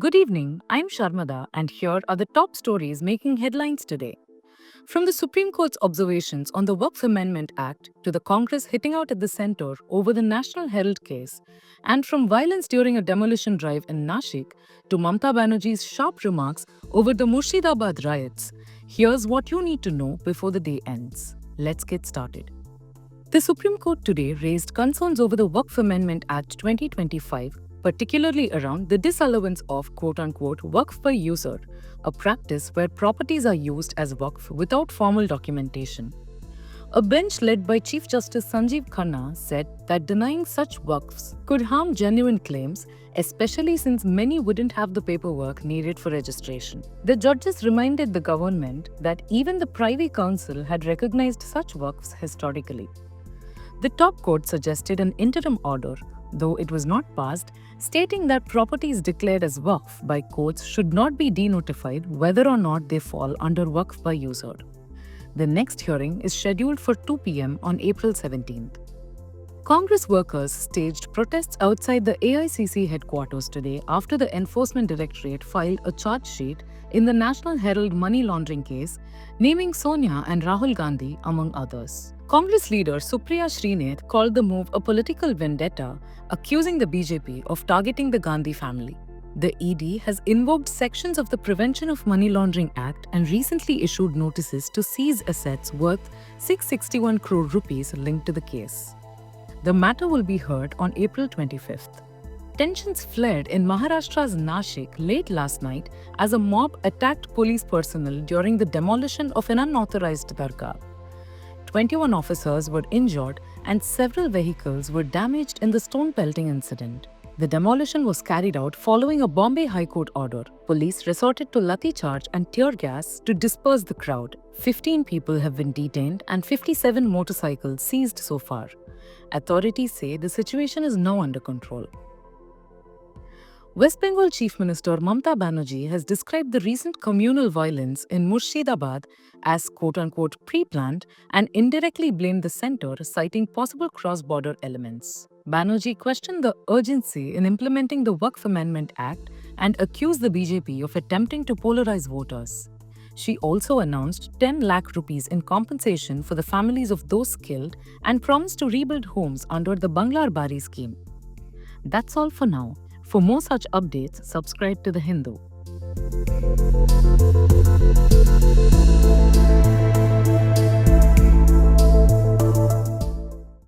Good evening, I'm Sharmada, and here are the top stories making headlines today. From the Supreme Court's observations on the Waqf Amendment Act to the Congress hitting out at the center over the National Herald case, and from violence during a demolition drive in Nashik to Mamta Banerjee's sharp remarks over the Murshidabad riots, here's what you need to know before the day ends. Let's get started. The Supreme Court today raised concerns over the Waqf Amendment Act 2025, particularly around the disallowance of quote-unquote Waqf by user, a practice where properties are used as Waqf without formal documentation. A bench led by Chief Justice Sanjeev Khanna said that denying such Waqfs could harm genuine claims, especially since many wouldn't have the paperwork needed for registration. The judges reminded the government that even the Privy Council had recognized such Waqfs historically. The top court suggested an interim order, though it was not passed, stating that properties declared as Waqf by courts should not be denotified whether or not they fall under Waqf by user. The next hearing is scheduled for 2 p.m. on April 17th. Congress workers staged protests outside the AICC headquarters today after the Enforcement Directorate filed a charge sheet in the National Herald money laundering case, naming Sonia and Rahul Gandhi among others. Congress leader Supriya Srinath called the move a political vendetta, accusing the BJP of targeting the Gandhi family. The ED has invoked sections of the Prevention of Money Laundering Act and recently issued notices to seize assets worth 661 crore rupees linked to the case. The matter will be heard on April 25th. Tensions flared in Maharashtra's Nashik late last night as a mob attacked police personnel during the demolition of an unauthorized dargah. 21 officers were injured and several vehicles were damaged in the stone pelting incident. The demolition was carried out following a Bombay High Court order. Police resorted to lathi charge and tear gas to disperse the crowd. 15 people have been detained and 57 motorcycles seized so far. Authorities say the situation is now under control. West Bengal Chief Minister Mamta Banerjee has described the recent communal violence in Murshidabad as quote-unquote pre-planned and indirectly blamed the centre, citing possible cross-border elements. Banerjee questioned the urgency in implementing the Waqf Amendment Act and accused the BJP of attempting to polarize voters. She also announced 10 lakh rupees in compensation for the families of those killed and promised to rebuild homes under the Banglar Bari scheme. That's all for now. For more such updates, subscribe to The Hindu.